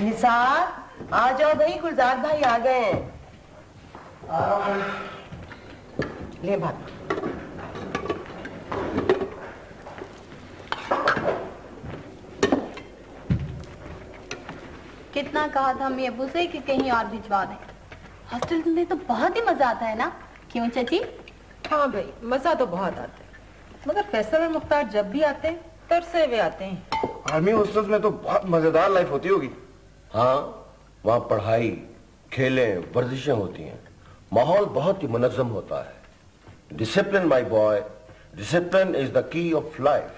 निसार आ जाओ भाई, गुलजार भाई आ गए हैं। ले भाग। कितना कहा था अम्मी अब्बू से कि कहीं और भिजवा दें। हॉस्टल में तो बहुत ही मजा आता है ना, क्यों चाची? हाँ भाई, मजा तो बहुत आता है, मगर फैसल और मुख्तार जब भी आते हैं तरसे हुए आते हैं। आर्मी हॉस्टल्स में तो बहुत मजेदार लाइफ होती होगी। हाँ, वहाँ पढ़ाई, खेलें, वर्जिशें होती हैं, माहौल बहुत ही मुनज़्ज़म होता है। Discipline my boy, discipline is the key of life.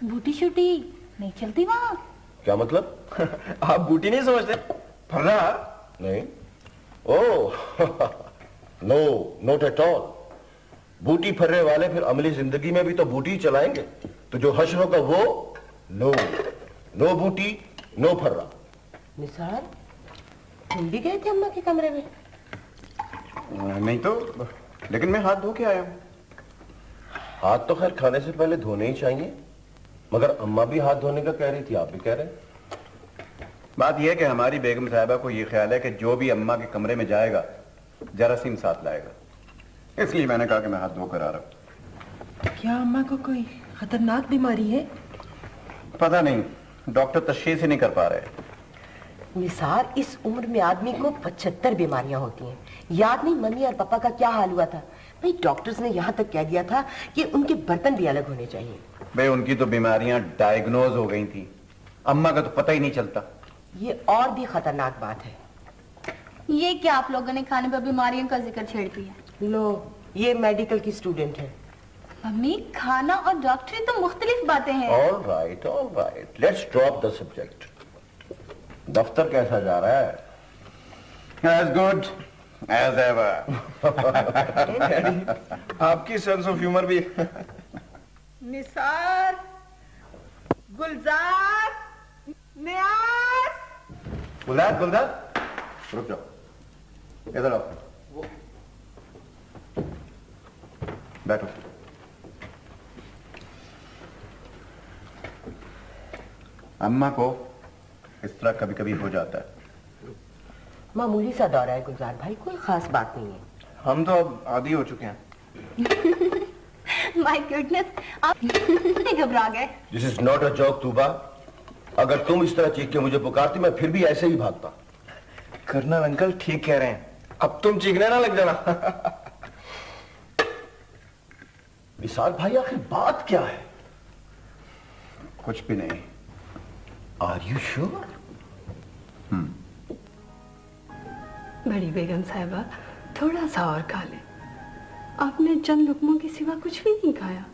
बूटी शूटी नहीं चलती वहाँ? क्या मतलब? आप बूटी नहीं समझते? फर्रा? नहीं। Oh no, not at all. बूटी फर्रे वाले फिर अमली जिंदगी में भी तो बूटी चलाएंगे, तो जो हश्र होगा वो नो, नो बूटी नो फर्रा। निसार, तुम भी गए थे अम्मा के कमरे में? नहीं तो, लेकिन मैं हाथ धो के आया हूँ। हाथ तो खैर खाने से पहले धोने ही चाहिए, मगर अम्मा भी हाथ धोने का कह रही थी, आप भी कह रहे हैं। बात यह है कि हमारी बेगम साहिबा को यह ख्याल है कि जो भी अम्मा के कमरे में जाएगा जरासीम साथ लाएगा, इसलिए मैंने कहा कि मैं हाथ धोकर आ रहा हूँ। क्या अम्मा को कोई खतरनाक बीमारी है? पता नहीं, डॉक्टर तशखीस ही नहीं कर पा रहे। निसार, इस उम्र में आदमी को 75 बीमारियां होती हैं। याद नहीं मम्मी और पापा का क्या हाल हुआ था? भाई डॉक्टर्स ने यहाँ तक कह दिया था कि उनके बर्तन भी अलग होने चाहिए। भाई उनकी तो बीमारियां डायग्नोज हो गई थी, अम्मा का तो पता ही नहीं चलता। ये और भी खतरनाक बात है। ये क्या आप लोगों ने खाने पर बीमारियों का जिक्र छेड़ दिया? लो, ये मेडिकल की स्टूडेंट है। मम्मी, खाना और डॉक्टरी तो मुख्तलिफ बातें हैं। All right, let's drop the subject. दफ्तर कैसा जा रहा है? As good as ever. आपकी सेंस ऑफ ह्यूमर भी। निसार, गुलजार, नियाज। गुलदार, गुलदार, रुक जाओ, इधर आओ, बैठो। अम्मा को इस तरह कभी कभी हो जाता है। मामूली सा दौरा है गुलजार भाई, कोई खास बात नहीं है। हम तो अब आदी हो चुके हैं। माय गुडनेस, आप घबरा गए। This is not a joke Tooba. अगर तुम इस तरह चीख के मुझे पुकारती, मैं फिर भी ऐसे ही भागता। कर्नल अंकल ठीक कह रहे हैं, अब तुम चीखने ना लग जाना। विशाल भाई, आखिर बात क्या है? कुछ भी नहीं। Are you sure? बड़ी बेगम साहिबा, थोड़ा सा और खा ले। आपने चंद लुकमों के सिवा कुछ भी नहीं खाया।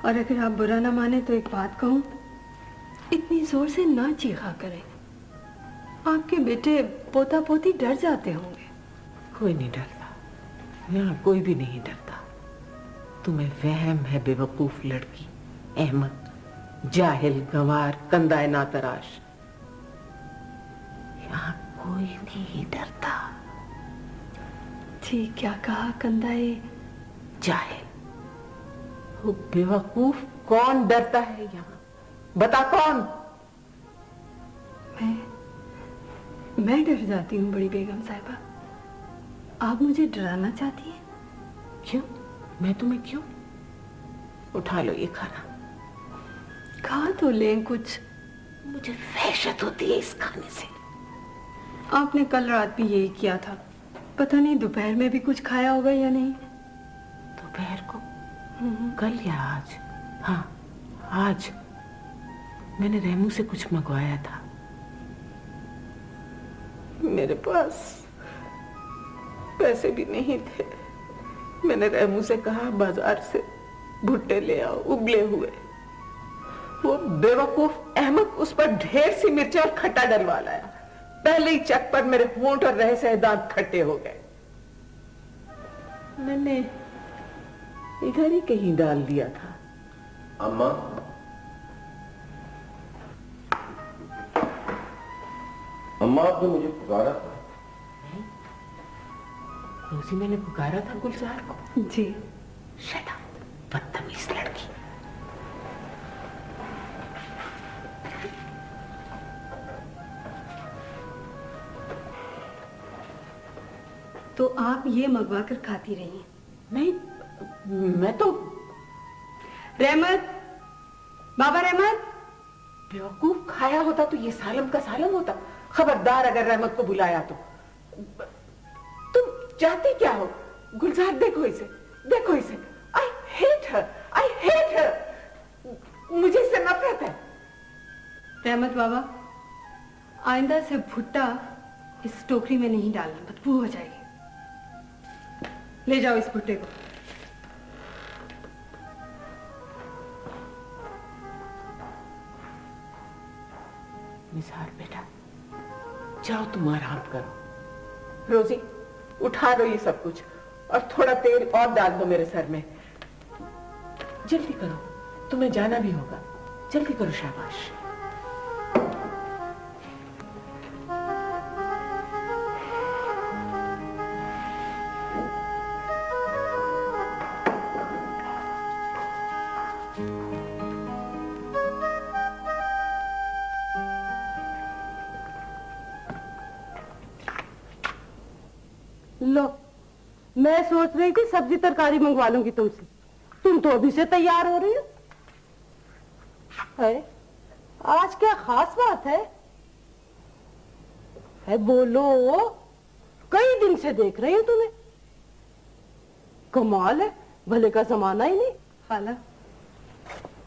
और अगर आप बुरा ना माने तो एक बात कहूं, इतनी जोर से ना चीखा करें। आपके बेटे पोता पोती डर जाते होंगे। कोई नहीं डरता, यहाँ कोई भी नहीं डरता। तुम्हें वहम है बेवकूफ लड़की, अहमद, जाहिल, गंवार, कंदाए नातराश। यहाँ कोई नहीं डरता। ठीक क्या कहा कंदाए? जाहिल, वो बेवकूफ। कौन डरता है यहाँ? बता कौन? मैं डर जाती हूँ बड़ी बेगम साहिबा। आप मुझे डराना चाहती हैं? क्यों? मैं तुम्हें क्यों? उठा लो ये खाना। खा तो लें कुछ। मुझे वहशत होती है इस खाने से। आपने कल रात भी यही किया था। पता नहीं दोपहर में भी कुछ खाया होगा या नहीं। दोपहर को? कल या आज? हाँ, आज मैंने रेमू से कुछ मंगवाया था। मेरे पास पैसे भी नहीं थे। मैंने रेमू से कहा बाजार से भुट्टे ले आओ, उबले हुए। वो बेवकूफ अहमद उस पर ढेर सी मिर्ची और खट्टा डलवा लाया। पहले ही चक पर मेरे होंठ और रह से दांत खट्टे हो गए। मैंने इधर ही कहीं डाल दिया था। अम्मा, अम्मा आपने मुझे पुकारा था। रोजी, मैंने पुकारा था गुलजार को? जी। शट अप, बदतमीज लड़की। तो आप ये मंगवा कर खाती रहिए। नहीं, मैं तो। रहमत, बाबा रहमत। बेवकूफ, खाया होता तो ये सालम का सालम होता। खबरदार अगर रहमत को बुलाया तो। तुम चाहती क्या हो? गुलजार, देखो इसे, देखो इसे। I hate her, I hate her. मुझे इससे नफरत है। रहमत बाबा, आइंदा से भुट्टा इस टोकरी में नहीं डालना, बदबू हो जाएगी। ले जाओ इस भुट्टे को। निसार बेटा, जाओ तुम आराम करो। रोजी, उठा लो ये सब कुछ और थोड़ा तेल और डाल दो मेरे सर में। जल्दी करो, तुम्हें जाना भी होगा। जल्दी करो, शाबाश। लो, मैं सोच रही थी सब्जी तरकारी मंगवा लूंगी तुमसे, तुम तो अभी से तैयार हो रही हो। है, आज क्या खास बात है? बोलो, कई दिन से देख रही हूं तुम्हें। कमाल है, भले का जमाना ही नहीं। खाला,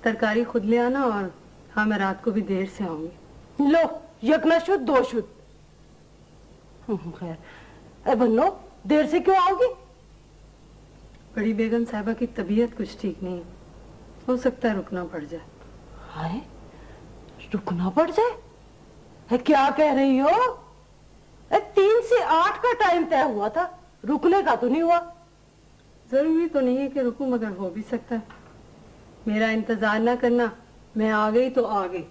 तरकारी खुद ले आना, और हाँ, मैं रात को भी देर से आऊंगी। लो, एक न शुद्ध दो शुद्ध। खैर, बन्नो, देर से क्यों आओगी? बड़ी बेगम साहिबा की तबीयत कुछ ठीक नहीं, हो सकता है रुकना पड़ जाए। हाय, रुकना पड़ जाए? है, क्या कह रही हो? 3 से 8 का टाइम तय हुआ था, रुकने का तो नहीं हुआ। जरूरी तो नहीं है कि रुकूं, मगर हो भी सकता है। मेरा इंतजार ना करना, मैं आ गई तो आ गई।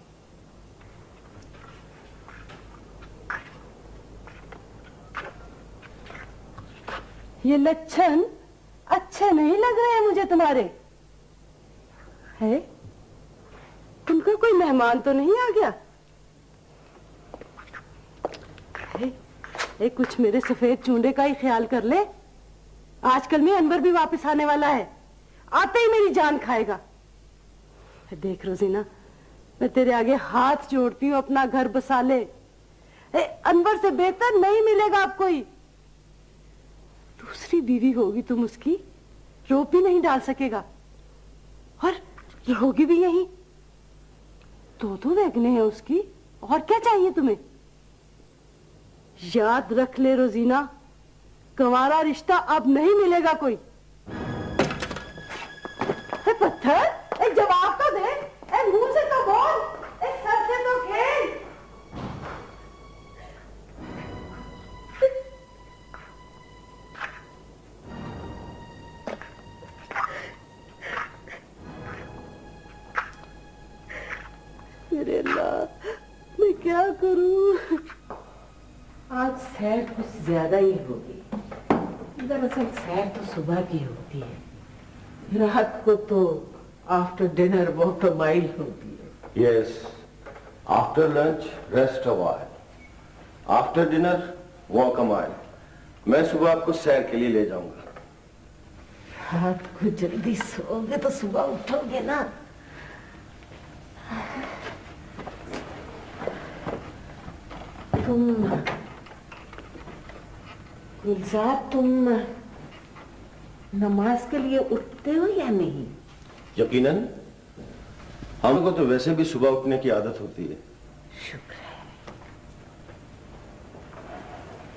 ये लक्षण अच्छे नहीं लग रहे हैं मुझे तुम्हारे। है, तुमको कोई मेहमान तो नहीं आ गया? है, कुछ मेरे सफेद चूंडे का ही ख्याल कर ले। आजकल में अनवर भी वापस आने वाला है, आते ही मेरी जान खाएगा। देख रोजीना, मैं तेरे आगे हाथ जोड़ती हूँ, अपना घर बसा ले। अनवर से बेहतर नहीं मिलेगा अब कोई। दूसरी बीवी होगी तुम उसकी, रोप भी नहीं डाल सकेगा, और रहोगी भी यहीं। दो वेगने हैं उसकी, और क्या चाहिए तुम्हें? याद रख ले रोजीना, कंवारा रिश्ता अब नहीं मिलेगा कोई। पत्थर, एक जवाब तो दे, एक मुंह से तो बोल, एक सर से तो खेल। मेरे अल्लाह, मैं क्या करूं? आज सैर कुछ ज्यादा ही होगी। दरअसल सैर तो सुबह की होती है, रात को तो आफ्टर डिनर वॉक अ माइल होती है। Yes, after lunch rest a while, after dinner walk a mile. मैं सुबह आपको सैर के लिए ले जाऊंगा। रात को जल्दी सोओगे तो सुबह उठोगे ना। गुलजार, तुम नमाज के लिए उठते हो या नहीं? यकीनन, हमको तो वैसे भी सुबह उठने की आदत होती है। शुक्र है।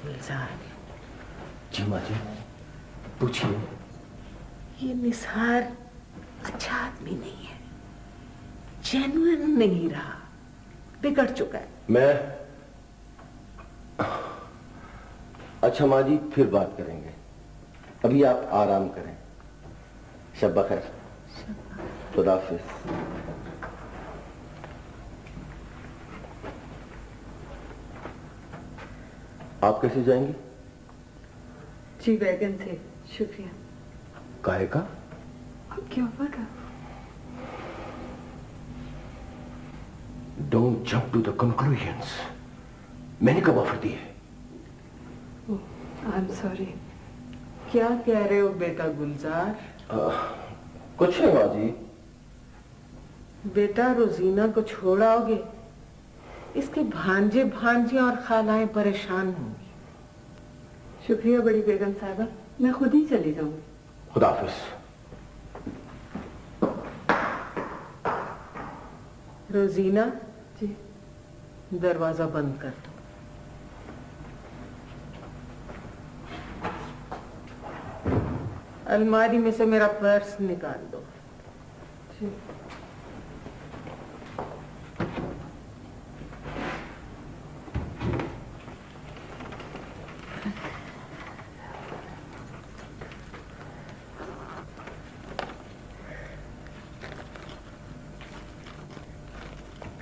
गुलजार। जी माँ जी, पूछिए। ये निसार अच्छा आदमी नहीं है, जेन्युइन नहीं रहा, बिगड़ चुका है। मैं अच्छा माँ जी, फिर बात करेंगे, अभी आप आराम करें। शब्बा खैर, खुदा हाफिज। आप कैसे जाएंगी? जी वैगन से। शुक्रिया। काहे का? आपके ऑफर का। Don't jump to the conclusions. मैंने कब ऑफर दी है? I am sorry. क्या कह रहे हो बेटा गुलजार? कुछ नहीं माँ जी। बेटा रोजीना को छोड़ाओगे, इसके भांजे भांजियां और खालाएं परेशान होंगी। शुक्रिया बड़ी बेगम साहबा, मैं खुद ही चली जाऊंगी। खुदाफिज। रोजीना जी। दरवाजा बंद कर दो। अलमारी में से मेरा पर्स निकाल दो। जी।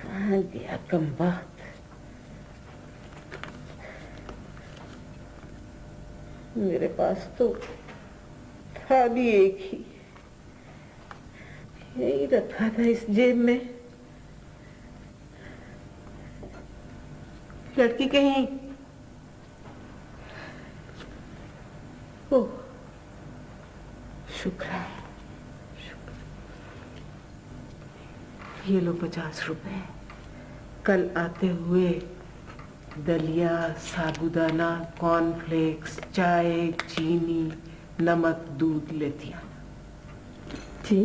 कहाँ गया कम्बा? मेरे पास तो था भी एक ही, यही रखा था इस जेब में। लड़की कहीं, ओह शुक्र है, ये लो 50 रुपए। कल आते हुए दलिया, साबुदाना, कॉर्नफ्लेक्स, चाय, चीनी, नमक, दूध लेती आना। जी।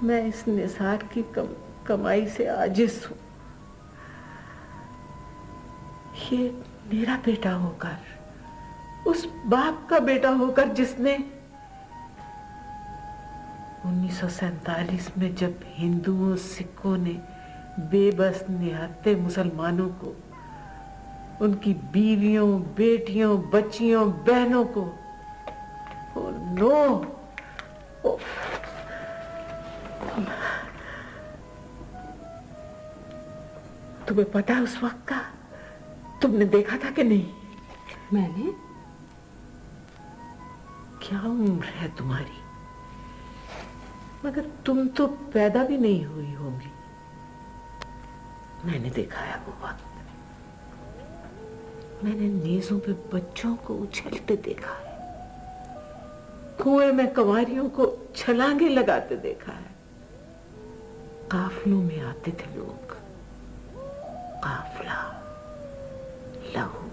मैं इस निसार की कमाई से आजिज हूं। ये मेरा बेटा होकर, उस बाप का बेटा होकर जिसने 1947 में जब हिंदुओं सिखों ने बेबस निहत्थे मुसलमानों को, उनकी बीवियों, बेटियों, बच्चियों, बहनों को, ओ नो, तुम्हें पता है उस वक्त का? तुमने देखा था कि नहीं? मैंने? क्या उम्र है तुम्हारी? मगर तुम तो पैदा भी नहीं हुई होंगी। मैंने देखा है वो वक्त। मैंने नेज़ों पे बच्चों को उछलते देखा है, कुएं में कंवारियों को छलांगे लगाते देखा है। काफलों में आते थे लोग, काफला, लहू,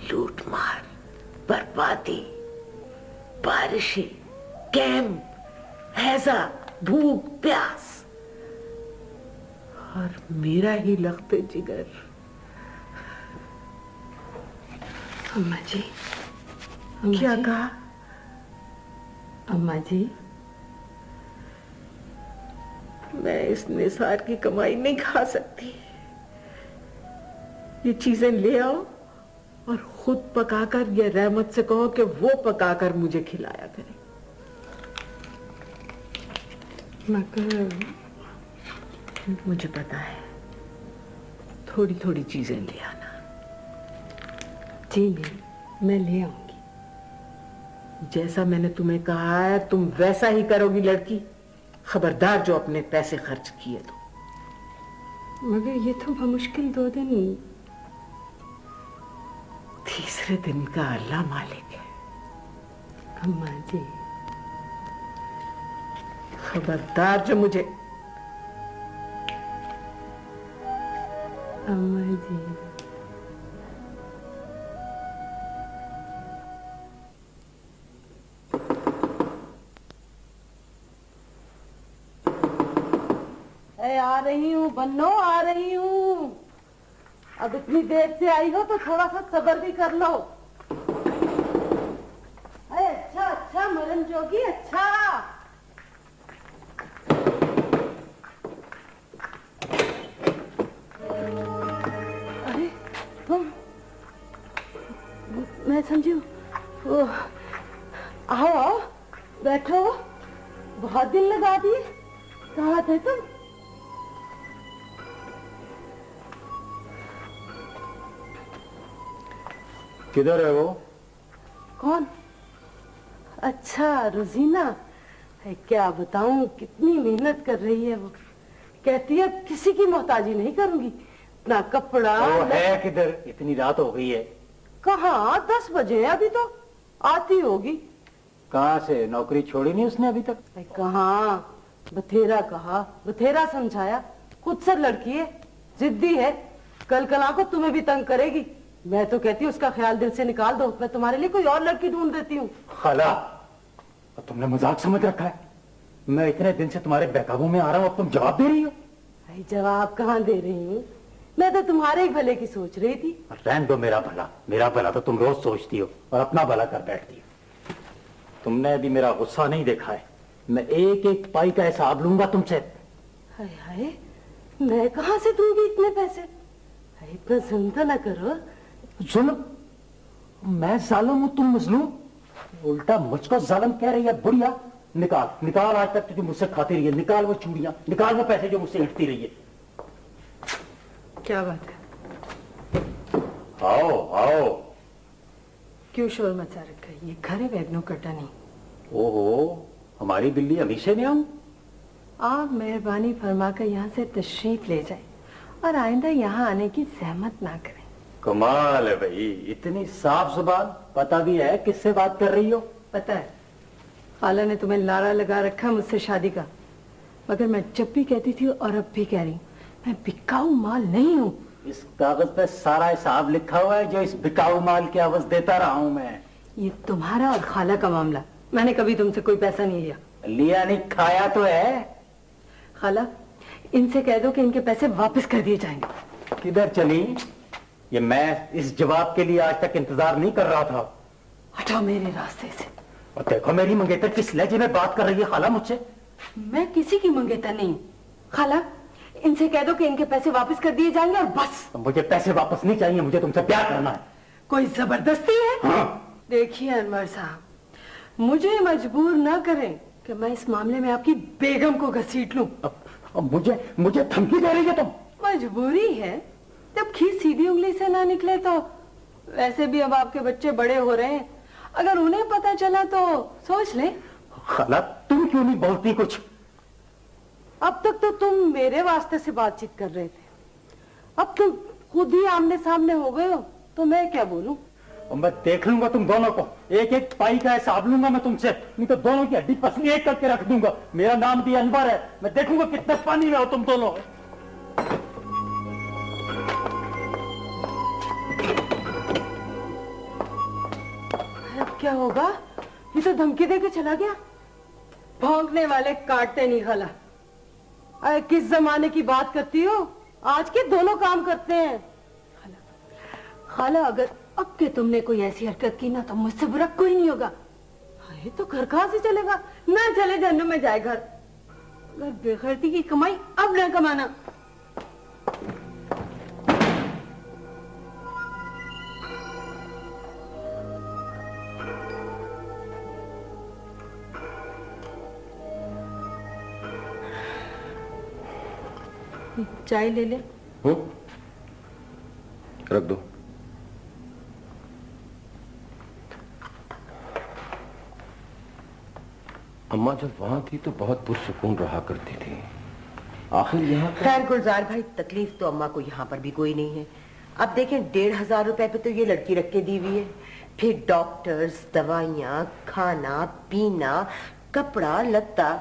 लूटमार, बर्बादी, बारिशें, कैंप, हैजा, भूख, प्यास, और मेरा ही लख्ते जिगर। अम्मा जी, क्या कहा? अम्मा जी, मैं इस निसार की कमाई नहीं खा सकती। ये चीजें ले आओ और खुद पकाकर या रहमत से कहो कि वो पकाकर मुझे खिलाया करे। मगर मुझे पता है, थोड़ी थोड़ी चीजें ले आना। जी नहीं, मैं ले आऊंगी। जैसा मैंने तुम्हें कहा है तुम वैसा ही करोगी लड़की। खबरदार जो अपने पैसे खर्च किए तो। मगर ये तो बमुश्किल 2 दिन। तीसरे दिन का अल्लाह मालिक है। अम्मा जी, खबरदार जो मुझे। अम्मा जी, आ रही हूँ बन्नो, आ रही हूँ। अब इतनी देर से आई हो तो थोड़ा सा सब्र भी कर लो। अरे अच्छा अच्छा मरन जोगी, अच्छा। अरे तुम, मैं समझी। आओ आओ, बैठो। बहुत दिन लगा दिए। कहाँ थे तुम? किधर है वो? कौन? अच्छा रोजीना। क्या बताऊं, कितनी मेहनत कर रही है वो। कहती है किसी की मोहताजी नहीं करूंगी, ना कपड़ा वो ना... है किधर? इतनी रात हो गई है, कहाँ 10 बजे है अभी तो, आती होगी। कहाँ से? नौकरी छोड़ी नहीं उसने अभी तक? कहाँ, बथेरा कहा, बथेरा समझाया, खुद से लड़की है, जिद्दी है, कल कला को तुम्हें भी तंग करेगी। मैं तो कहती हूँ उसका ख्याल दिल से निकाल दो, मैं तुम्हारे लिए कोई और लड़की ढूंढ देती हूँ। खाला, तुमने मजाक समझ रखा है? मैं इतने दिन से तुम्हारे बेकाबू में आ रहा हूँ, अब तुम जवाब दे रही हो? भाई जवाब कहाँ दे रही हूँ, मैं तो तुम्हारे ही भले की सोच रही थी। रहने दो मेरा भला तो तुम रोज सोचती हो और अपना भला कर बैठती हो। तुमने अभी मेरा गुस्सा नहीं देखा है, मैं एक एक पाई का हिसाब लूंगा तुमसे। हाय हाय, मैं कहाँ से दूंगी इतने पैसे? हाय, इतना जुल्म तो ना करो। जुल्म? मैं जालिम हूं, तुम मजलूम? उल्टा मुझको जालिम कह रही है बुढ़िया। निकाल आज तक तुझे मुझसे खाती रही है, निकाल वो चूड़ियां, निकाल वो पैसे जो मुझसे हिटती रही है। क्या बात है? आओ। क्यों शोर मचा रखा है? ये घर है वैगनो कटा नहीं। ओहो, हमारी बिल्ली हमेशा में आऊं? आप मेहरबानी फरमा कर यहाँ से तशरीफ ले जाए और आइंदा यहाँ आने की जहमत ना करें। कमाल है भाई, इतनी साफ जुबान, पता भी है किससे बात कर रही हो? पता है, खाला ने तुम्हें लारा लगा रखा मुझसे शादी का, मगर मैं जब भी कहती थी और अब भी कह रही हूँ, मैं बिकाऊ माल नहीं हूँ। इस कागज पे सारा हिसाब लिखा हुआ है जो इस बिकाऊ माल की आवाज देता रहा हूँ मैं। ये तुम्हारा और खाला का मामला, मैंने कभी तुमसे कोई पैसा नहीं लिया नहीं, खाया तो है। खाला, इनसे कह दो कि इनके पैसे वापस कर दिए जाएंगे। किधर चली? ये मैं इस जवाब के लिए आज तक इंतजार नहीं कर रहा था। हटाओ मेरे रास्ते से। और देखो मेरी मंगेतर किस लहजे में बात कर रही है खाला मुझसे। मैं किसी की मंगेतर नहीं। खाला, इनसे कह दो कि इनके पैसे वापस कर दिए जाएंगे और बस। मुझे पैसे वापस नहीं चाहिए, मुझे तुमसे प्यार करना है। कोई जबरदस्ती है? हाँ। देखिए अनवर साहब, मुझे मजबूर ना करें कि मैं इस मामले में आपकी बेगम को घसीट लूं। अब मुझे धमकी दे रही है तुम? मजबूरी है, जब खींच सीधी उंगली से ना निकले तो। वैसे भी अब आपके बच्चे बड़े हो रहे हैं, अगर उन्हें पता चला तो सोच ले। खाला, तुम क्यों नहीं बोलती कुछ? अब तक तो तुम मेरे वास्ते से बातचीत कर रहे थे, अब तुम खुद ही आमने सामने हो गए हो, तो मैं क्या बोलूं? और मैं देख लूंगा तुम दोनों को, एक एक पाई का हिसाब लूंगा मैं तुमसे, नहीं तो दोनों की हड्डी पसली एक करके रख दूंगा। मेरा नाम भी अनवर है, मैं देखूंगा कितने पानी में हो तुम दोनों। अब क्या होगा? ये तो धमकी देके चला गया। भौंकने वाले काटते नहीं खाला। अरे किस जमाने की बात करती हो? आज के दोनों काम करते हैं। खाला, अगर अब के तुमने कोई ऐसी हरकत की ना तो मुझसे बुरा कोई नहीं होगा। ये तो घर कहां से चलेगा? ना चले जहन्नुम में जाए घर। अगर बेखर्ती की कमाई अब ना कमाना। चाय ले ले। रख दो। अम्मा जब वहां थी तो बहुत पुरसुकून रहा करती थी, आखिर यहाँ खैर गुलजार भाई, तकलीफ तो अम्मा को यहाँ पर भी कोई नहीं है। अब देखें 1500 रुपए पे तो ये लड़की रख के दी हुई है, फिर डॉक्टर्स, दवाइयाँ, खाना पीना, कपड़ा लत्ता,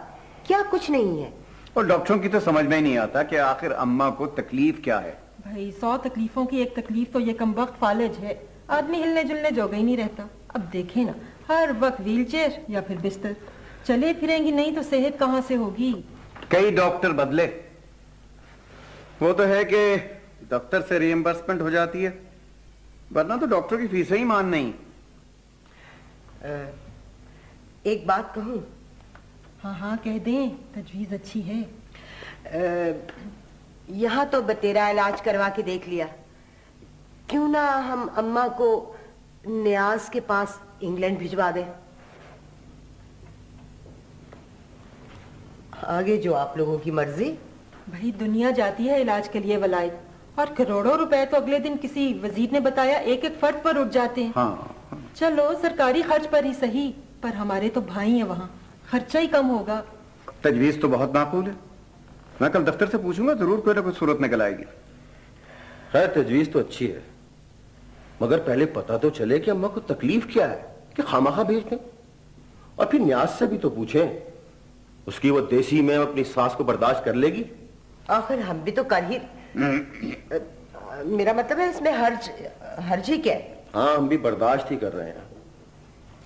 क्या कुछ नहीं है। और डॉक्टरों की तो समझ में ही नहीं आता कि आखिर अम्मा को तकलीफ क्या है। भाई 100 तकलीफों की एक तकलीफ तो ये कमबख्त फालिज है, आदमी हिलने जुलने जोगा ही नहीं रहता। अब देखे ना, हर वक्त व्हीलचेयर या फिर बिस्तर, चले फिरेंगी नहीं तो सेहत कहाँ से होगी। कई डॉक्टर बदले, वो तो है कि डॉक्टर से रिएम्बर्समेंट हो जाती है, वरना तो डॉक्टर की फीस ही मान नहीं। एक बात कहूं? हाँ हाँ कह दें, तजवीज अच्छी है। यहाँ तो बतेरा इलाज करवा के देख लिया, क्यों ना हम अम्मा को नियाज के पास इंग्लैंड भिजवा दें। आगे जो आप लोगों की मर्जी। भाई दुनिया जाती है इलाज के लिए वलायत, और करोड़ों रुपए तो अगले दिन किसी वजीर ने बताया एक एक फर्द पर उठ जाते हैं। हाँ। चलो सरकारी खर्च पर ही सही, पर हमारे तो भाई हैं वहाँ, खर्चा ही कम होगा। तजवीज तो बहुत माकूल है, मैं कल दफ्तर से पूछूंगा, जरूर कोई ना कोई सूरत निकल आएगी। खैर तजवीज तो अच्छी है, मगर पहले पता तो चले कि अम्मा को तकलीफ क्या है कि खामखा भेज दें। और फिर न्याज से भी तो पूछें, उसकी वो देसी में अपनी सास को बर्दाश्त कर लेगी? आखिर हम भी तो कर ही, मेरा मतलब है इसमें हर्ज ही क्या है? हाँ, हम भी बर्दाश्त ही कर रहे हैं।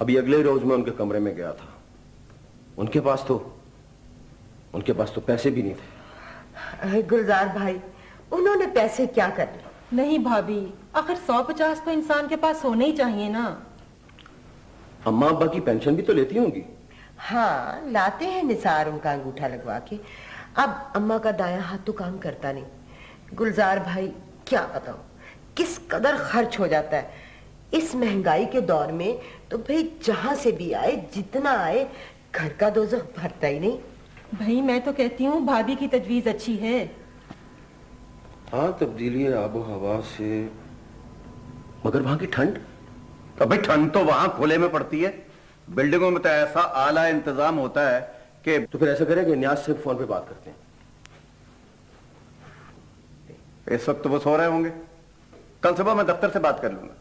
अभी अगले रोज मैं उनके कमरे में गया था, उनके पास तो पैसे भी नहीं थे। गुलजार भाई, उन्होंने पैसे क्या करने? नहीं भाभी, आखिर 150 तो इंसान के पास होने ही चाहिए ना। अम्मा अब्बा की पेंशन भी तो लेती होंगी। हाँ, लाते हैं निसार उनका अंगूठा लगवा के। अब अम्मा का दायां हाथ तो काम करता नहीं। गुलजार भाई, क्या बताऊं किस कदर खर्च हो जाता है इस महंगाई के दौर में। तो भाई जहां से भी आए, जितना आए, घर का दोज़ख भरता ही नहीं। भाई मैं तो कहती हूँ भाभी की तजवीज अच्छी है। हाँ, तब्दीली आबो हवा से, मगर वहां की ठंड? तो भाई ठंड तो वहां खुले में पड़ती है, बिल्डिंगों में तो ऐसा आला इंतजाम होता है कि। तो फिर ऐसा करें कि न्याज से फोन पे बात करते हैं। इस वक्त तो वो सो रहे होंगे, कल सुबह मैं दफ्तर से बात कर लूंगा।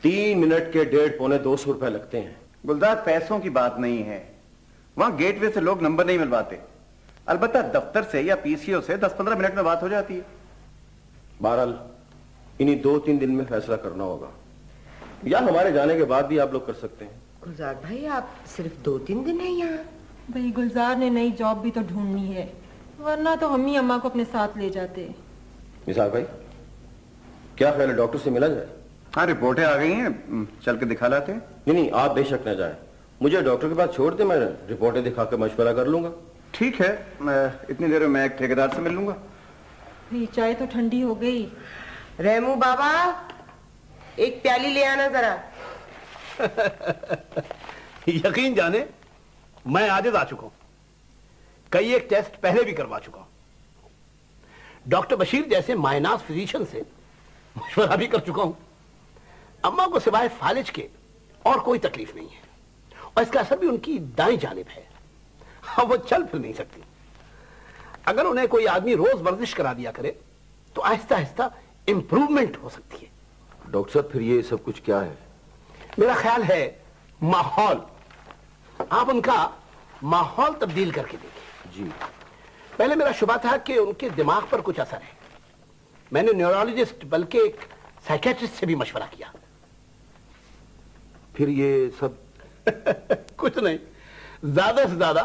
3 मिनट के 150 पौने 200 रुपए लगते हैं। गुलजार, पैसों की बात नहीं है, वहां गेटवे से लोग नंबर नहीं मिलवाते। अलबत्ता दफ्तर से या पीसीओ से 10-15 मिनट में बात हो जाती है। बहरहाल इन्हीं 2-3 दिन में फैसला करना होगा, या हमारे जाने के बाद भी आप लोग कर सकते हैं। गुलजार भाई, आप सिर्फ 2-3 दिन है यहाँ? भाई गुलजार ने नई जॉब भी तो ढूंढनी है, वरना तो हम ही अम्मा को अपने साथ ले जाते। निसार भाई, क्या ख्याल है, डॉक्टर से मिला जाए? हाँ, रिपोर्टें आ गई हैं, चल के दिखा लाते हैं। नहीं, आप बेशक न जाए, मुझे डॉक्टर के पास छोड़ दे, मैं रिपोर्टें दिखा कर मशवरा कर लूंगा। ठीक है, इतनी देर में मैं एक ठेकेदार से मिल लूंगा। चाय तो ठंडी हो गई। रेमू बाबा, एक प्याली ले आना जरा। यकीन जाने मैं आजिज आ चुका हूं, कई एक टेस्ट पहले भी करवा चुका हूं, डॉक्टर बशीर जैसे मायनाज फिजिशियन से मशवरा भी कर चुका हूं। अम्मा को सिवाय फालिज के और कोई तकलीफ नहीं है, और इसका असर भी उनकी दाईं जानिब है। हाँ, वो चल फिर नहीं सकती। अगर उन्हें कोई आदमी रोज वर्जिश करा दिया करे तो आहिस्ता आहिस्ता इंप्रूवमेंट हो सकती है। डॉक्टर साहब, फिर ये सब कुछ क्या है? मेरा ख्याल है माहौल, आप उनका माहौल तब्दील करके देखिए। जी। पहले मेरा शुबा था कि उनके दिमाग पर कुछ असर है, मैंने न्यूरोलॉजिस्ट बल्कि एक साइकियाट्रिस्ट से भी मशवरा किया। फिर ये सब कुछ नहीं, ज्यादा से ज्यादा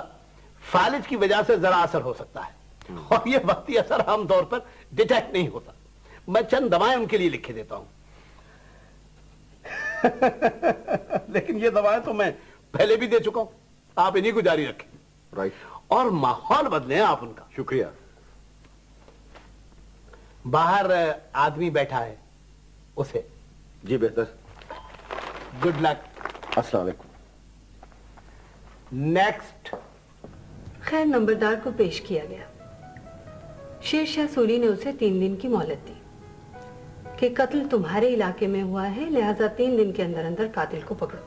फालिज की वजह से जरा असर हो सकता है, और ये वक्ती असर आमतौर पर डिटेक्ट नहीं होता। मैं चंद दवाएं उनके लिए लिख के देता हूं। लेकिन ये दवाएं तो मैं पहले भी दे चुका हूं, आप इन्हीं को जारी रखें। राइट। और माहौल बदलें आप उनका। शुक्रिया। बाहर आदमी बैठा है, उसे। जी बेहतर। Good luck. अस्सलाम वालेकुम। नेक्स्ट। खैर, नंबरदार को पेश किया गया। शेरशाह सूरी ने उसे 3 दिन की मोहलत दी कि कत्ल तुम्हारे इलाके में हुआ है, लिहाजा 3 दिन के अंदर अंदर कातिल को पकड़ो,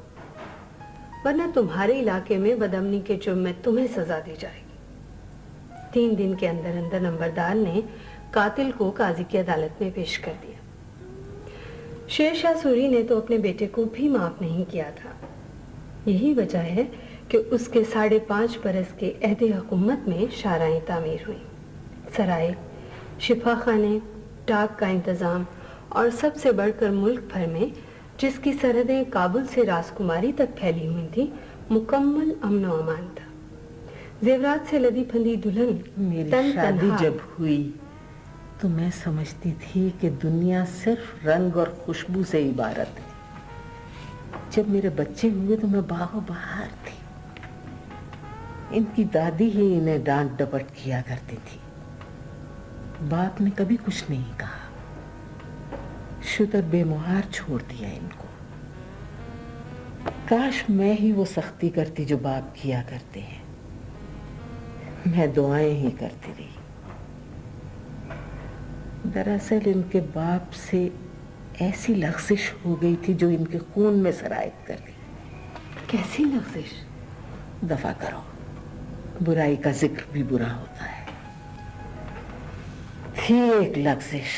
वरना तुम्हारे इलाके में बदअमनी के जुर्म में तुम्हें सजा दी जाएगी। 3 दिन के अंदर अंदर नंबरदार ने कातिल को काजी की अदालत में पेश कर दिया। शेरशाह सूरी ने तो अपने बेटे को भी माफ नहीं किया था। यही वजह है कि उसके 5.5 बरस के अहदे हुकूमत में शाराएं तामीर हुई, सराय, शिफाखाने, डाक का इंतज़ाम, और सबसे बढ़कर मुल्क भर में, जिसकी सरहदें काबुल से राजकुमारी तक फैली हुई थी, मुकम्मल अमन व अमान था। जेवरात से लदी फंदी दुल्हन मेरी शादी जब हुई तो मैं समझती थी कि दुनिया सिर्फ रंग और खुशबू से इबारत है। जब मेरे बच्चे हुए तो मैं बागो बहार थी। इनकी दादी ही इन्हें डांट डपट किया करती थी। बाप ने कभी कुछ नहीं कहा, शुतर बेमुहार छोड़ दिया इनको। काश मैं ही वो सख्ती करती जो बाप किया करते हैं। मैं दुआएं ही करती रही। दरअसल इनके बाप से ऐसी लग़ज़िश हो गई थी जो इनके खून में सरायत कर दी। कैसी लग़ज़िश? दफा करो, बुराई का जिक्र भी बुरा होता है। थी एक लग़ज़िश,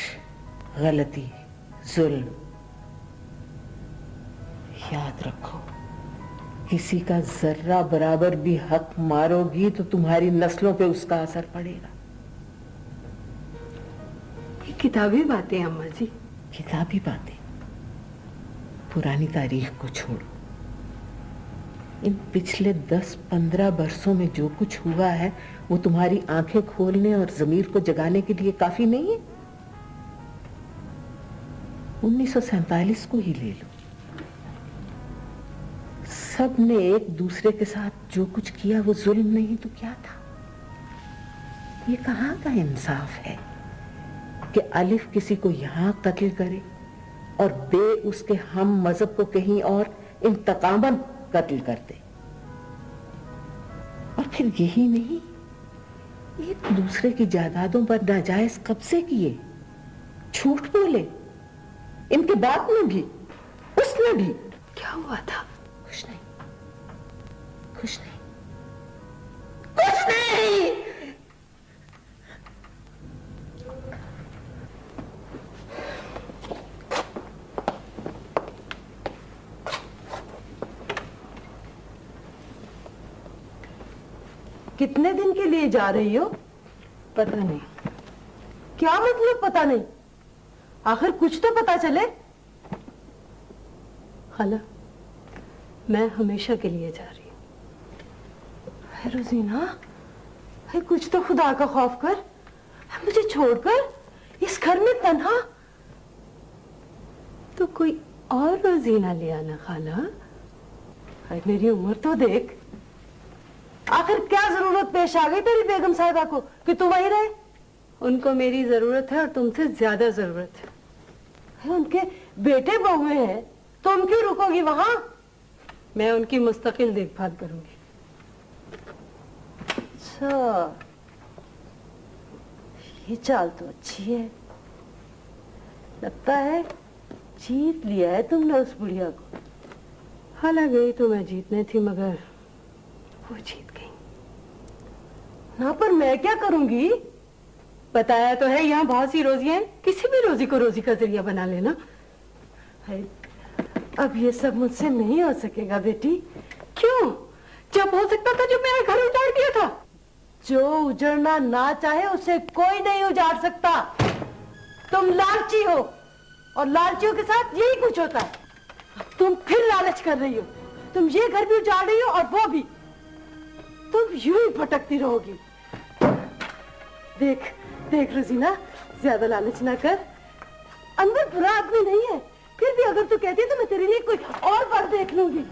गलती, जुल्म, याद रखो, किसी का जर्रा बराबर भी हक मारोगी तो तुम्हारी नस्लों पे उसका असर पड़ेगा। ये किताबी बातें अम्मा जी। किताबी बातें, पुरानी तारीख को छोड़ो। इन पिछले 10-15 वर्षों में जो कुछ हुआ है वो तुम्हारी आंखें खोलने और जमीर को जगाने के लिए काफी नहीं है? 1947 को ही ले लो। सब ने एक दूसरे के साथ जो कुछ किया वो जुल्म नहीं तो क्या था? ये कहाँ का इंसाफ है कि अलिफ किसी को यहां कत्ल करे और बे उसके हम मजहब को कहीं और इंतकामन कत्ल कर दे। और फिर यही नहीं, एक दूसरे की जायदादों पर नाजायज कब्जे किए, झूठ बोले, इनके बाप ने भी, उसने भी। क्या हुआ था? कुछ नहीं, कुछ नहीं, कुछ नहीं। कितने दिन के लिए जा रही हो? पता नहीं। क्या मतलब पता नहीं? आखिर कुछ तो पता चले। खाला, मैं हमेशा के लिए जा रही हूँ। है रोजीना, है कुछ तो खुदा का खौफ कर। मुझे छोड़कर इस घर में तन्हा। तो कोई और रोजीना ले आना खाला। है मेरी उम्र तो देख। आखिर क्या जरूरत पेश आ गई तेरी बेगम साहिबा को कि तू वहीं रहे? उनको मेरी जरूरत है और तुमसे ज्यादा जरूरत है। उनके बेटे बहुए हैं, तुम क्यों रुकोगी वहां? मैं उनकी मुस्तकिल देखभाल करूंगी। अच्छा, ये चाल तो अच्छी है। लगता है जीत लिया है तुमने उस बुढ़िया को। हालांकि गई तो मैं जीतने थी, मगर वो जीत गई ना। पर मैं क्या करूंगी? बताया तो है, यहाँ बहुत सी रोजियां हैं, किसी भी रोजी को रोजी का जरिया बना लेना। अब ये सब मुझसे नहीं हो सकेगा बेटी। क्यों? जब हो सकता था, जब मेरा घर उजाड़ दिया था। जो उजड़ना ना चाहे उसे कोई नहीं उजाड़ सकता। तुम लालची हो और लालचियों के साथ यही कुछ होता है। तुम फिर लालच कर रही हो। तुम ये घर भी उजाड़ रही हो और वो भी। तुम यूं ही भटकती रहोगी। देख देख रोजीना, ज्यादा लालच ना कर। अंदर बुरा आदमी नहीं है, फिर भी अगर तू कहती है तो मैं तेरे लिए कोई और बार देख लूंगी।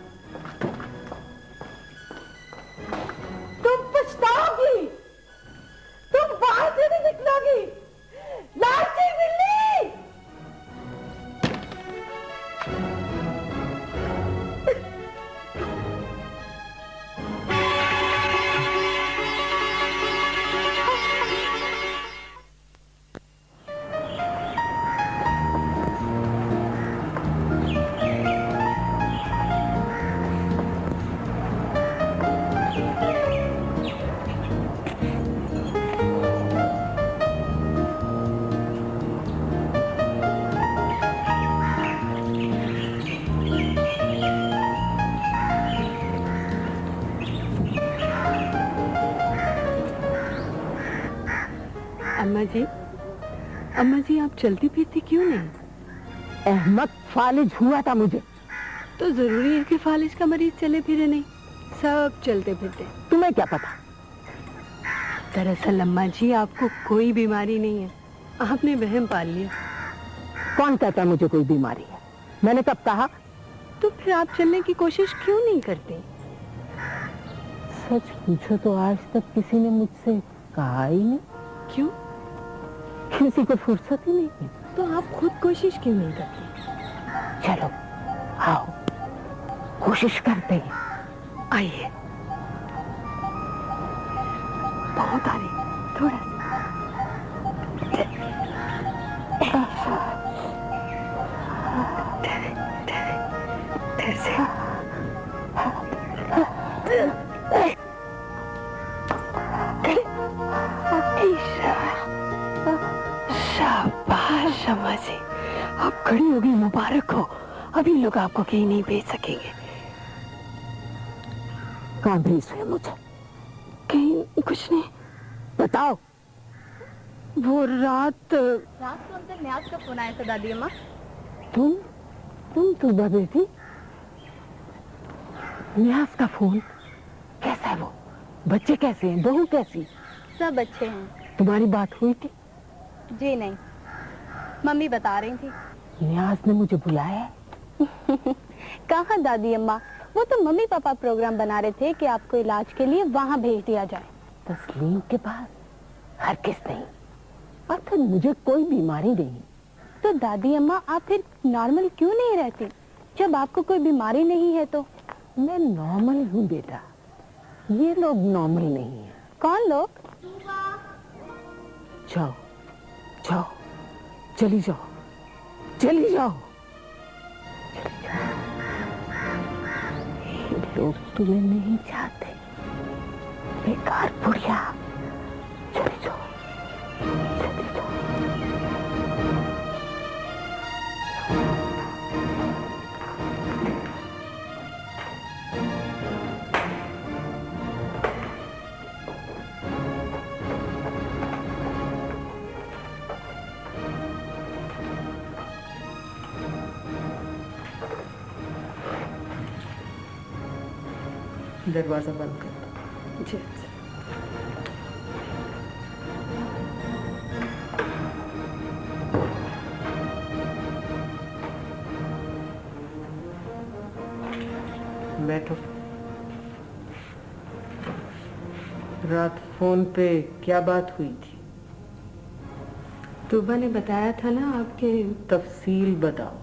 तुम पछताओगी, तुम बाहर से नहीं निकलोगी। लालची बिल्ली। अम्मा जी, आप चलती फिरती क्यों नहीं? अहमद फालिज हुआ था मुझे। तो जरूरी है कि फालिज का मरीज चले फिरे नहीं? सब चलते फिरते। तुम्हें क्या पता? दरअसल अम्मा जी, आपको कोई बीमारी नहीं है, आपने वहम पाल लिया। कौन कहता है मुझे कोई बीमारी है? मैंने कब कहा? तो फिर आप चलने की कोशिश क्यों नहीं करते? सच पूछो तो आज तक किसी ने मुझसे कहा ही नहीं। क्यों? किसी को फुर्सत ही नहीं है। तो आप खुद कोशिश क्यों नहीं करते? चलो आओ, कोशिश करते हैं। आइए। बहुत आ रही, थोड़ा सा। शाबाश अम्मा जी, आप खड़ी हो गई, मुबारक हो। अभी लोग आपको कहीं नहीं भेज सकेंगे। कहाँ भेज रहे हैं मुझे? कहीं कुछ नहीं। बताओ। वो रात को अंकल न्याज का फोन आया था दादी अम्मा। तुम सुबह बेटी, न्याज का फोन? कैसा है वो? बच्चे कैसे हैं? बहू कैसी? सब अच्छे हैं। तुम्हारी बात हुई थी? जी नहीं, मम्मी बता रही थी। न्याज ने मुझे बुलाया है? कहाँ दादी अम्मा, वो तो मम्मी पापा प्रोग्राम बना रहे थे कि आपको इलाज के लिए वहाँ भेज दिया जाए। तस्लीम के पास? हरगिज़ नहीं। और फिर मुझे कोई बीमारी नहीं। तो दादी अम्मा आप फिर नॉर्मल क्यों नहीं रहती? जब आपको कोई बीमारी नहीं है तो? मैं नॉर्मल हूँ बेटा, ये लोग नॉर्मल नहीं है। कौन लोग? जाओ जाओ, चली जाओ, चली जाओ। ये लोग तुम्हें नहीं चाहते, बेकार बुढ़िया। चली जाओ, चली जाओ। दरवाजा बंद कर। जी। बैठो। रात फोन पे क्या बात हुई थी? तूबा ने बताया था ना आपके। तफसील बताओ।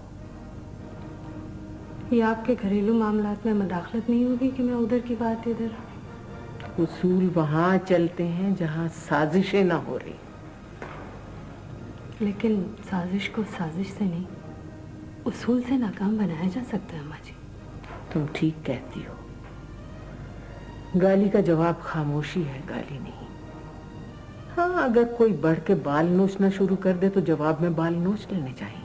ये आपके घरेलू मामलात में मदाखलत नहीं होगी कि मैं उधर की बात इधर। उसूल वहां चलते हैं जहां साजिशें ना हो रही। लेकिन साजिश को साजिश से नहीं, उसूल से नाकाम बनाया जा सकता है अम्मा जी। तुम ठीक कहती हो। गाली का जवाब खामोशी है, गाली नहीं। हाँ, अगर कोई बढ़ के बाल नोचना शुरू कर दे तो जवाब में बाल नोच लेने चाहिए।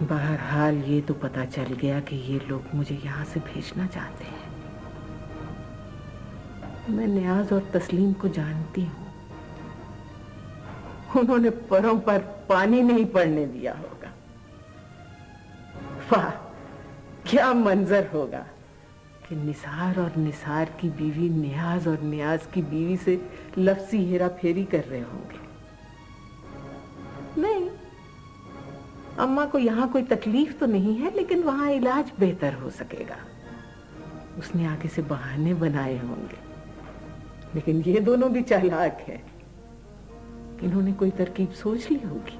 बहरहाल ये तो पता चल गया कि ये लोग मुझे यहाँ से भेजना चाहते हैं। मैं न्याज और तस्लीम को जानती हूँ। उन्होंने परों पर पानी नहीं पड़ने दिया होगा। वाह, क्या मंजर होगा कि निसार और निसार की बीवी न्याज और न्याज की बीवी से लफ्ज़ी हेरा फेरी कर रहे होंगे। नहीं, अम्मा को यहाँ कोई तकलीफ तो नहीं है, लेकिन वहां इलाज बेहतर हो सकेगा। उसने आगे से बहाने बनाए होंगे। लेकिन ये दोनों भी चालाक है, इन्होंने कोई तरकीब सोच ली होगी।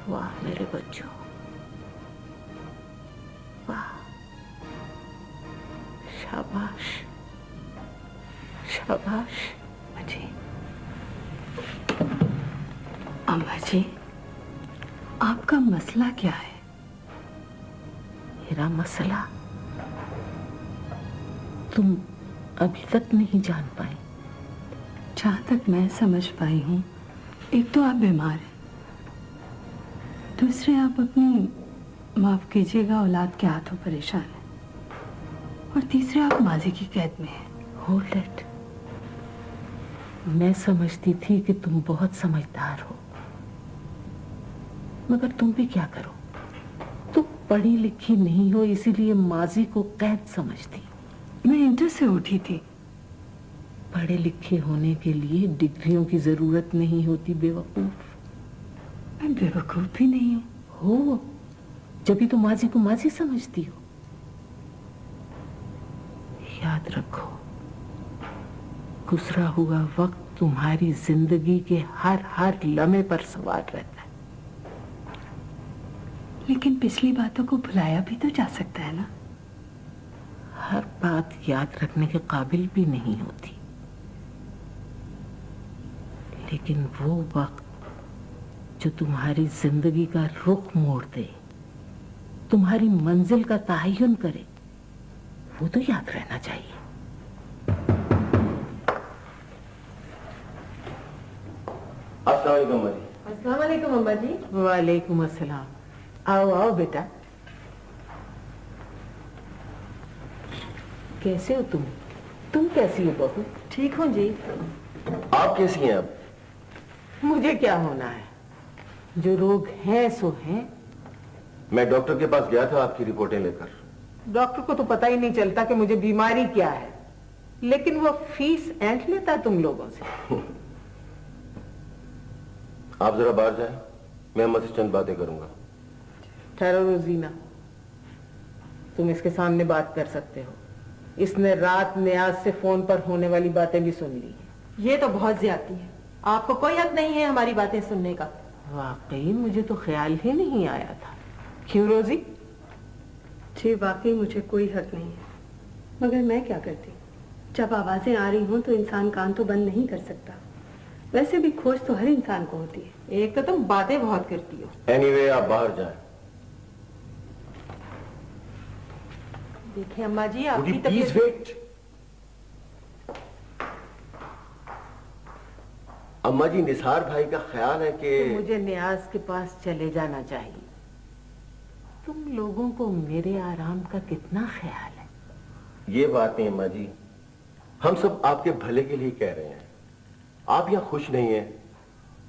वाह मेरे बच्चों, वाह, शाबाश शाबाश। अम्मा जी, आपका मसला क्या है? मेरा मसला तुम अभी तक नहीं जान पाई। जहाँ तक मैं समझ पाई हूँ, एक तो आप बीमार हैं, दूसरे आप अपनी, माफ कीजिएगा, औलाद के हाथों परेशान हैं, और तीसरे आप माजी की कैद में हैं। Hold it. मैं समझती थी कि तुम बहुत समझदार हो, मगर तुम भी क्या करो, तुम पढ़ी लिखी नहीं हो, इसीलिए माजी को कैद समझती। मैं इंटर से उठी थी। पढ़े लिखे होने के लिए डिग्रियों की जरूरत नहीं होती बेवकूफ। मैं बेवकूफ भी नहीं हूँ। हो, जब भी तुम माजी को माजी समझती हो। याद रखो, गुजरा हुआ वक्त तुम्हारी जिंदगी के हर लम्हे पर सवार रहता है। लेकिन पिछली बातों को भुलाया भी तो जा सकता है ना। हर बात याद रखने के काबिल भी नहीं होती, लेकिन वो वक्त जो तुम्हारी जिंदगी का रुख मोड़ दे, तुम्हारी मंजिल का तयन करे, वो तो याद रहना चाहिए। अस्सलाम वालेकुम अम्मा जी। वालेकुम अस्सलाम। आओ आओ बेटा। कैसे हो तुम? तुम कैसी हो बहू? ठीक हूँ जी। आप कैसी हैं अब? मुझे क्या होना है, जो रोग है सो है। मैं डॉक्टर के पास गया था आपकी रिपोर्टें लेकर। डॉक्टर को तो पता ही नहीं चलता कि मुझे बीमारी क्या है, लेकिन वो फीस ऐंठ लेता तुम लोगों से। आप जरा बाहर जाएं, मैं अम्मा से चंद बातें करूंगा। ठहरो रोजीना, तुम इसके सामने बात कर सकते हो। इसने रात नियाज से फोन पर होने वाली बातें भी सुन ली। ये तो बहुत ज्यादती है, आपको कोई हक नहीं है हमारी बातें सुनने का। वाकई मुझे तो ख्याल ही नहीं आया था। क्यों रोजी? जी वाकई मुझे कोई हक नहीं है, मगर मैं क्या करती, जब आवाजें आ रही हों तो इंसान कान तो बंद नहीं कर सकता। वैसे भी खोज तो हर इंसान को होती है। एक तो तुम बातें बहुत करती हो। एनीवे, आप बाहर जाएं। देखिए अम्मा जी, आपकी प्लीज तबीयत। वेट। अम्मा जी, निसार भाई का ख्याल है कि तो मुझे नियाज के पास चले जाना चाहिए। तुम लोगों को मेरे आराम का कितना ख्याल है? ये बात नहीं अम्मा जी, हम सब आपके भले के लिए कह रहे हैं। आप यहाँ खुश नहीं हैं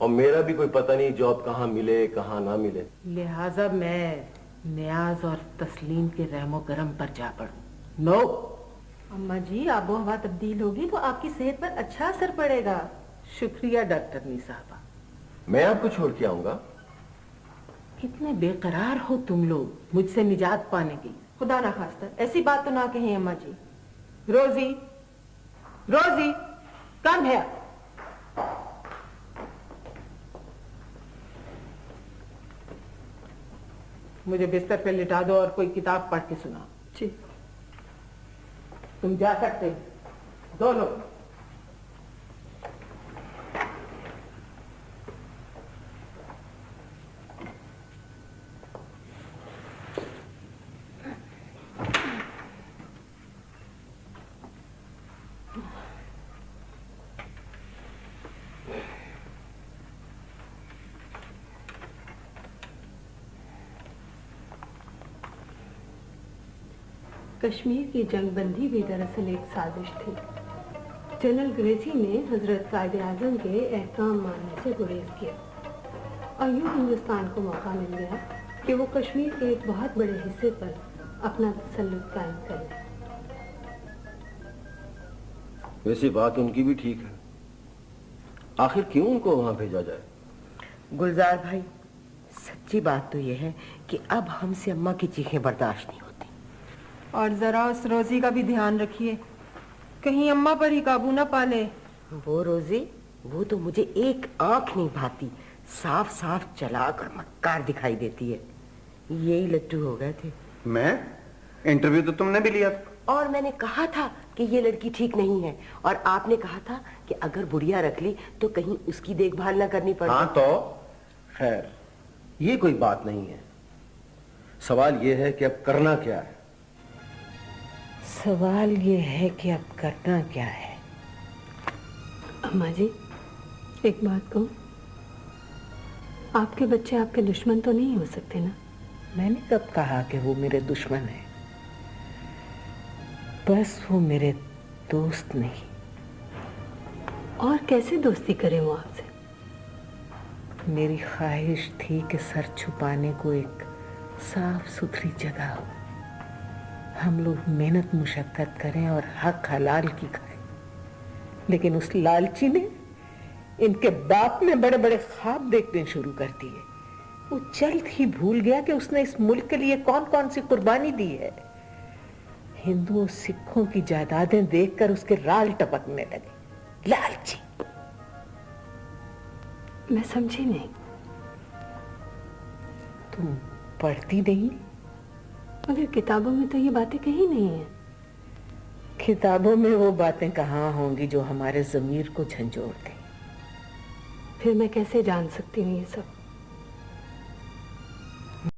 और मेरा भी कोई पता नहीं जॉब कहाँ मिले कहाँ ना मिले, लिहाजा मैं नियाज और तस्लीम के रहमो करम पर जा पड़ूं। नो अम्मा जी, आबो हवा तब्दील होगी तो आपकी सेहत पर अच्छा असर पड़ेगा। शुक्रिया डॉक्टरनी साहबा। मैं आपको छोड़ के आऊंगा। कितने बेकरार हो तुम लोग मुझसे निजात पाने की। खुदा ना खास्ता ऐसी बात तो ना कहें अम्मा जी। रोजी, रोजी, कम है। मुझे बिस्तर पे लिटा दो और कोई किताब पढ़ के सुनाओ। जी। तुम जा सकते हो दोनों। कश्मीर की जंगबंदी भी दरअसल एक साजिश थी। जनरल ग्रेसी ने हजरत कायदे आजम के एहकाम मानने से गुरेज किया और यूं हिंदुस्तान को मौका मिल गया कि वो कश्मीर के एक बहुत बड़े हिस्से पर अपना तसल्लुत कायम करे। वैसी बात उनकी भी ठीक है, आखिर क्यों उनको वहां भेजा जाए? गुलजार भाई, सच्ची बात तो यह है कि अब हमसे अम्मा की चीखें बर्दाश्त नहीं होती। और जरा उस रोजी का भी ध्यान रखिए, कहीं अम्मा पर ही काबू ना पाले। वो रोजी, वो तो मुझे एक आंख नहीं भाती, साफ साफ चलाक और मक्कार दिखाई देती है। यही लट्टू हो गए थे। मैं? इंटरव्यू तो तुमने भी लिया था। और मैंने कहा था कि ये लड़की ठीक नहीं है, और आपने कहा था कि अगर बुढ़िया रख ली तो कहीं उसकी देखभाल ना करनी पड़े। हाँ तो खैर, ये कोई बात नहीं है। सवाल ये है कि अब करना क्या है। सवाल ये है कि अब करना क्या है। अम्मा जी, एक बात कहूं, आपके बच्चे आपके दुश्मन तो नहीं हो सकते ना? मैंने कब कहा कि वो मेरे दुश्मन है? बस वो मेरे दोस्त नहीं। और कैसे दोस्ती करें वो आपसे? मेरी ख्वाहिश थी कि सर छुपाने को एक साफ सुथरी जगह हो, हम लोग मेहनत मुशक्कत करें और हक हलाल की खाएं। लेकिन उस लालची ने, इनके बाप ने बड़े बड़े ख्वाब देखने शुरू कर दिए। वो जल्द ही भूल गया कि उसने इस मुल्क के लिए कौन कौन सी कुर्बानी दी है। हिंदुओं सिखों की जायदादें देखकर उसके राल टपकने लगे। लालची। मैं समझी नहीं। तुम पढ़ती नहीं? मगर किताबों में तो ये बातें कहीं नहीं है। किताबों में वो बातें कहाँ होंगी जो हमारे ज़मीर को झंझोड़ दें। फिर मैं कैसे जान सकती हूँ ये सब?